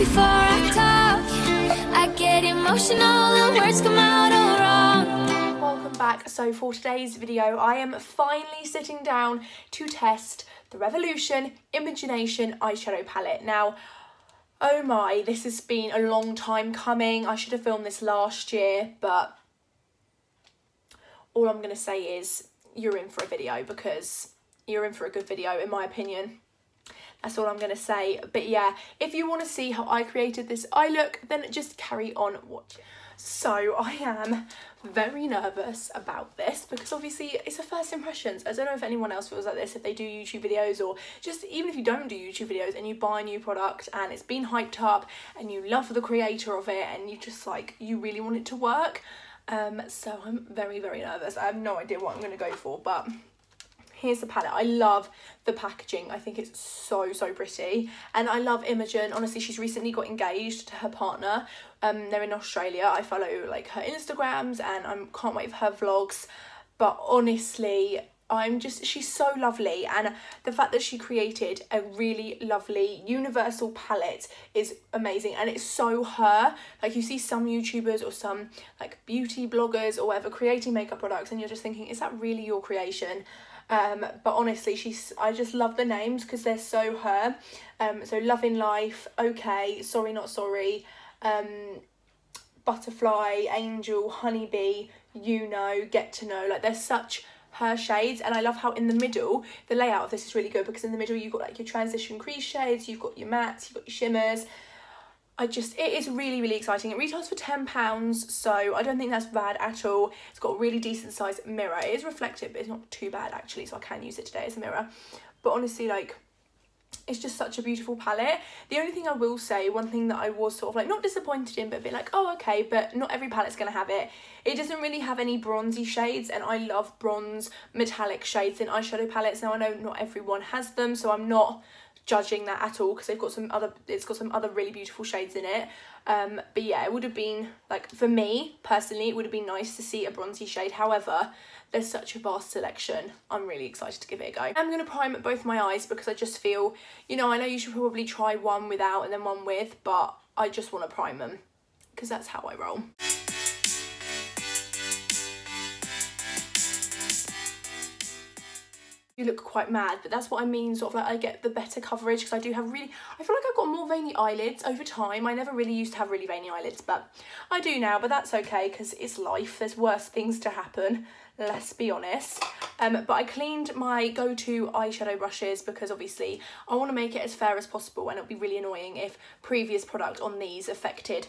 before I talk. I get emotional, the words come out all wrong. Welcome back. So for today's video, I am finally sitting down to test the Revolution Imogenation eyeshadow palette. Now, oh my, this has been a long time coming. I should have filmed this last year, but all I'm going to say is you're in for a video, because you're in for a good video in my opinion. That's all I'm going to say. But yeah, if you want to see how I created this eye look, then just carry on watching. So I am very nervous about this because obviously it's a first impressions. I don't know if anyone else feels like this, if they do YouTube videos, or just even if you don't do YouTube videos and you buy a new product and it's been hyped up and you love the creator of it and you just like, you really want it to work. So I'm very, very nervous. I have no idea what I'm going to go for, but here's the palette. I love the packaging. I think it's so, so pretty. And I love Imogen. Honestly, she's recently got engaged to her partner. They're in Australia. I follow like her Instagrams and I can't wait for her vlogs. But honestly, she's so lovely. And the fact that she created a really lovely universal palette is amazing. And it's so her. Like, you see some YouTubers or some like beauty bloggers or whatever creating makeup products and you're just thinking, is that really your creation? But honestly, I just love the names because they're so her. So Loving Life, Okay, Sorry Not Sorry, Butterfly, Angel, Honeybee, You Know, Get to Know. Like, they're such her shades. And I love how in the middle, the layout of this is really good because in the middle you've got like your transition crease shades, you've got your mattes, you've got your shimmers. It is really, really exciting. It retails for £10, so I don't think that's bad at all. It's got a really decent sized mirror. It is reflective, but it's not too bad actually, so I can use it today as a mirror. But honestly, like, it's just such a beautiful palette. The only thing I will say, one thing that I was sort of like not disappointed in, but a bit like, oh okay, but not every palette's gonna have it. It doesn't really have any bronzy shades, and I love bronze metallic shades in eyeshadow palettes. Now I know not everyone has them, so I'm not judging that at all because it's got some other really beautiful shades in it. But yeah, it would have been like, for me personally, it would have been nice to see a bronzy shade. However, there's such a vast selection. I'm really excited to give it a go. I'm going to prime both my eyes because I just feel, you know, I know you should probably try one without and then one with, but I just want to prime them because that's how I roll. You look quite mad, but that's what I mean, sort of like I get the better coverage because I feel like I've got more veiny eyelids over time. I never really used to have really veiny eyelids, but I do now, but that's okay because it's life. There's worse things to happen, let's be honest. But I cleaned my go-to eyeshadow brushes because obviously I want to make it as fair as possible, and it'll be really annoying if previous product on these affected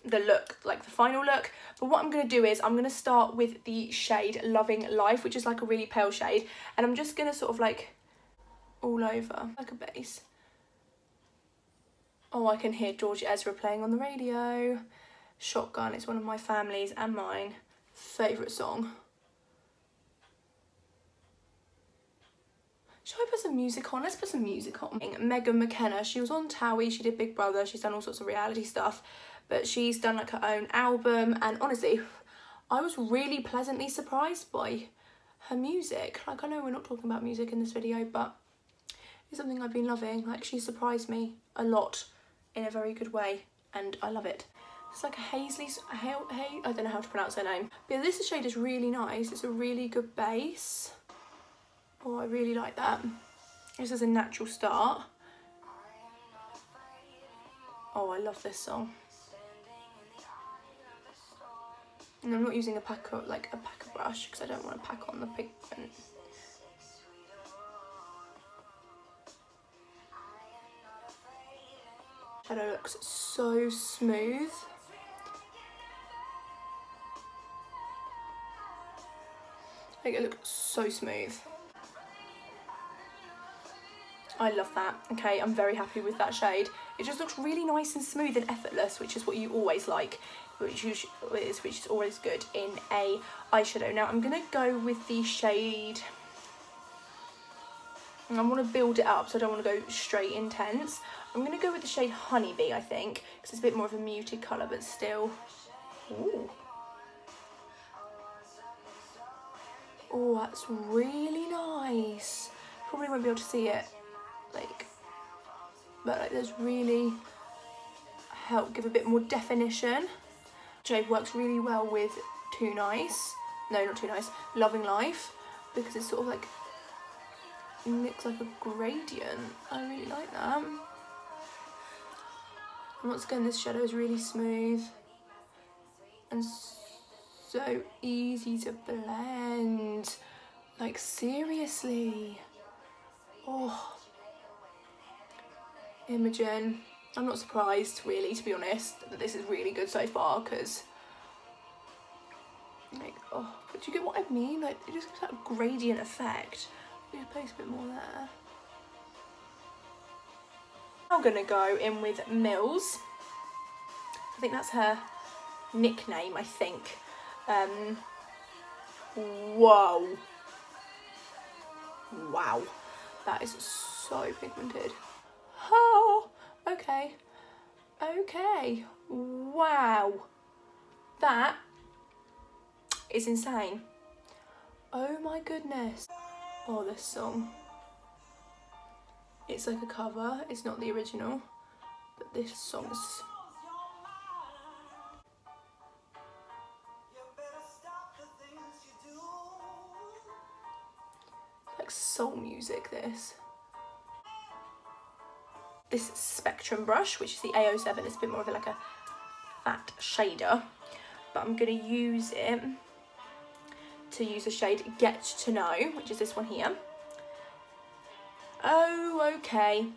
the look, like the final look. But what I'm going to do is I'm going to start with the shade Loving Life, which is like a really pale shade, and I'm just going to sort of like all over like a base. Oh, I can hear George Ezra playing on the radio. Shotgun, it's one of my family's and mine favourite song. Should I put some music on? Let's put some music on. Megan McKenna, she was on Towie, she did Big Brother, she's done all sorts of reality stuff, but she's done like her own album, and honestly, I was really pleasantly surprised by her music. Like, I know we're not talking about music in this video, but it's something I've been loving. Like, she surprised me a lot in a very good way, and I love it. It's like a I don't know how to pronounce her name. But yeah, this shade is really nice. It's a really good base. Oh, I really like that. This is a natural start. Oh, I love this song. And I'm not using a packer brush because I don't want to pack on the pigment. Shadow looks so smooth. Like, it looks so smooth. I love that. Okay, I'm very happy with that shade. It just looks really nice and smooth and effortless, which is what you always like, which is always good in a eyeshadow. Now I'm gonna go with the shade, and I want to build it up, so I don't want to go straight intense. I'm gonna go with the shade Honeybee, I think, because it's a bit more of a muted colour, but still. Ooh. Oh, that's really nice. Probably won't be able to see it, like, but like there's really help give a bit more definition. Shade works really well with Too Nice. No, not Too Nice. Loving Life, because it's sort of like, it looks like a gradient. I really like that. And once again, this shadow is really smooth and so easy to blend. Like, seriously. Oh, Imogen. I'm not surprised, really, to be honest, that this is really good so far, because, like, oh, but do you get what I mean? Like, it just gives that gradient effect. Just place a bit more there. I'm gonna go in with Mills. I think that's her nickname, I think. Whoa. Wow. That is so pigmented. Oh, okay. Okay. Wow. That is insane. Oh my goodness. Oh, this song. It's like a cover, it's not the original, but this song's like soul music, this. This Spectrum brush, which is the A07, it's a bit more of like a fat shader, but I'm gonna use it to use the shade Get to Know, which is this one here. Oh, okay.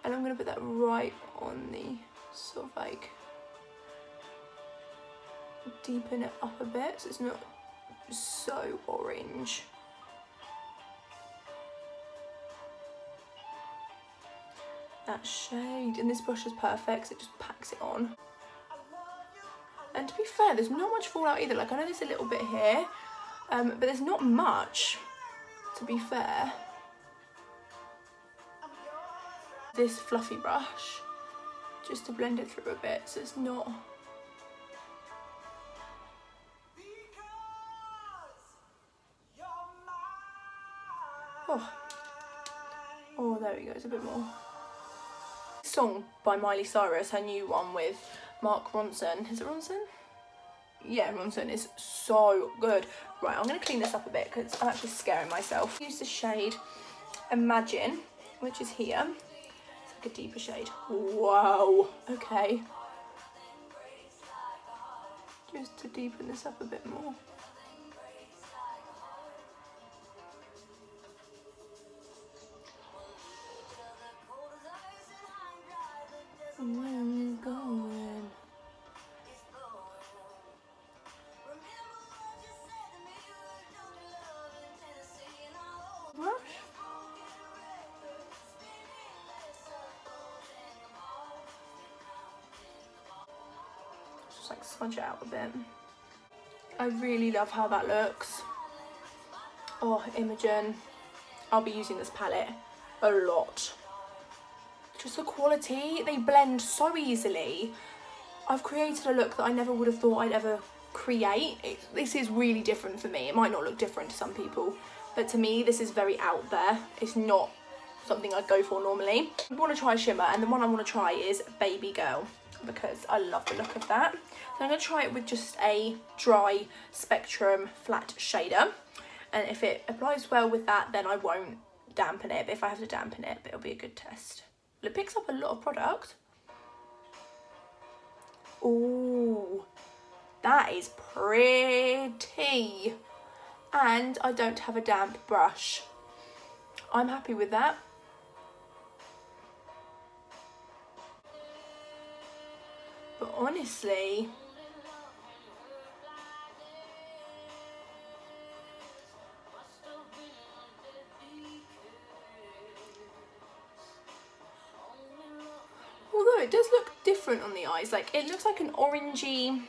And I'm gonna put that right on the sort of like, deepen it up a bit so it's not so orange. That shade, and this brush is perfect, so it just packs it on. And to be fair, there's not much fallout either. Like, I know there's a little bit here, but there's not much, to be fair. This fluffy brush, just to blend it through a bit, so it's not... Oh, there we go, it's a bit more. Song by Miley Cyrus, her new one with Mark Ronson. Is it Ronson? Yeah, Ronson is so good. Right, I'm going to clean this up a bit because I'm actually scaring myself. Use the shade Imagine, which is here. It's like a deeper shade. Wow, okay. Just to deepen this up a bit more. Where are you going? Brush? Just like smudge it out a bit. I really love how that looks. Oh, Imogen. I'll be using this palette a lot. Just the quality, they blend so easily. I've created a look that I never would have thought I'd ever create. This is really different for me. It might not look different to some people, but to me this is very out there. It's not something I'd go for normally. I want to try shimmer, and the one I want to try is Baby Girl, because I love the look of that. So I'm going to try it with just a dry Spectrum flat shader, and if it applies well with that, then I won't dampen it. But if I have to dampen it, it'll be a good test. Well, it picks up a lot of product. Ooh, that is pretty. And I don't have a damp brush. I'm happy with that. But honestly, although it does look different on the eyes, like it looks like an orangey,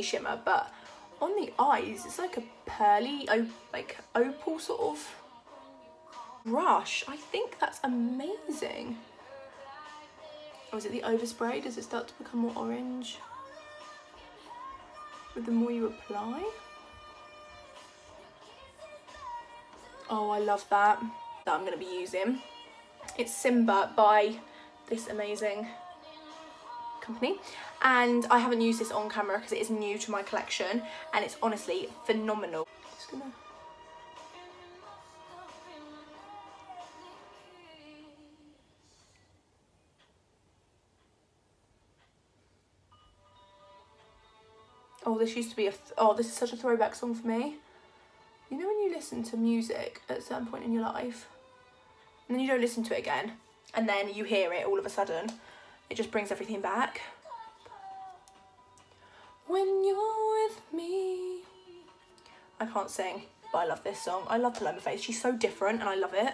shimmer, but on the eyes it's like a pearly, like opal sort of brush. I think that's amazing. Or is it the overspray? Does it start to become more orange with the more you apply? Oh, I love that. That I'm going to be using. It's Simba by this amazing company, and I haven't used this on camera because it is new to my collection, and it's honestly phenomenal. Just gonna... Oh, this used to be oh, this is such a throwback song for me. You know when you listen to music at a certain point in your life, and then you don't listen to it again, and then you hear it all of a sudden, it just brings everything back. When you're with me. I can't sing, but I love this song. I love Paloma Faith. She's so different and I love it.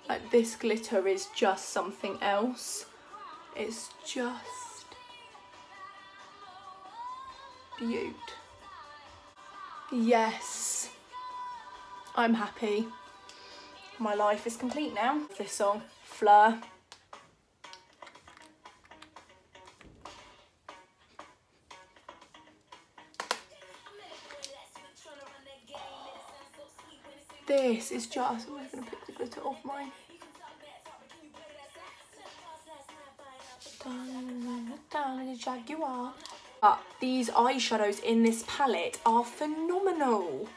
Like, this glitter is just something else. It's just beaut. Yes, I'm happy. My life is complete now. This song, Fleur. This is just, oh, I'm going to pick the glitter off mine. Jaguar. But these eyeshadows in this palette are phenomenal.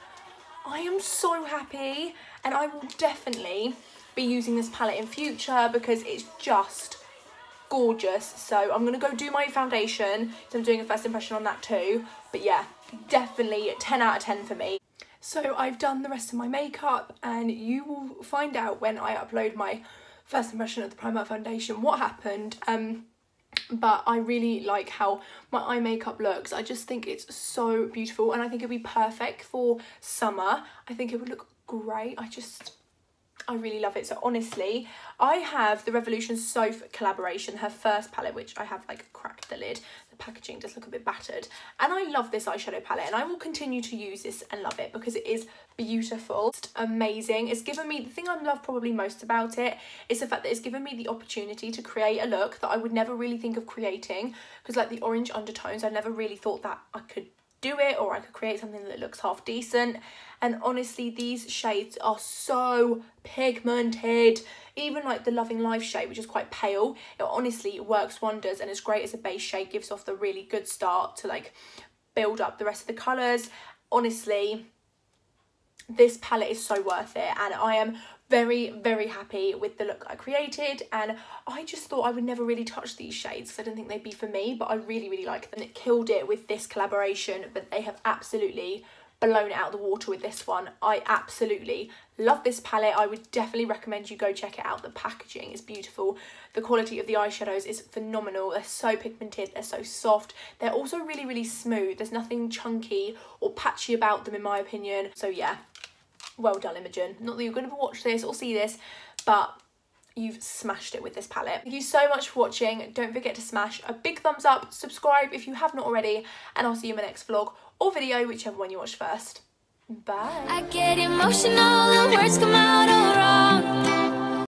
I am so happy, and I will definitely be using this palette in future because it's just gorgeous. So I'm going to go do my foundation, so I'm doing a first impression on that too. But yeah, definitely 10 out of 10 for me. So I've done the rest of my makeup, and you will find out when I upload my first impression of the Primark foundation what happened. But I really like how my eye makeup looks. I just think it's so beautiful, and I think it'd be perfect for summer. I think it would look great. I really love it. So honestly, I have the Revolution Soph collaboration, her first palette, which I have like cracked the lid. The packaging does look a bit battered, and I love this eyeshadow palette, and I will continue to use this and love it because it is beautiful. It's amazing. It's given me, the thing I love probably most about it is the fact that it's given me the opportunity to create a look that I would never really think of creating, because like the orange undertones, I never really thought that I could do it, or I could create something that looks half decent. And honestly, these shades are so pigmented. Even like the Loving Life shade, which is quite pale, it honestly works wonders, and it's great as a base shade, gives off the really good start to like build up the rest of the colours. Honestly, this palette is so worth it, and I am very, very happy with the look I created. And I just thought I would never really touch these shades because I didn't think they'd be for me, but I really, really like them. It killed it with this collaboration, but they have absolutely blown it out of the water with this one. I absolutely love this palette. I would definitely recommend you go check it out. The packaging is beautiful. The quality of the eyeshadows is phenomenal. They're so pigmented, they're so soft. They're also really, really smooth. There's nothing chunky or patchy about them in my opinion. So yeah, well done, Imogen. Not that you're going to watch this or see this, but you've smashed it with this palette. Thank you so much for watching. Don't forget to smash a big thumbs up, subscribe if you have not already, and I'll see you in my next vlog or video, whichever one you watch first. Bye. I get emotional, the words come out all wrong.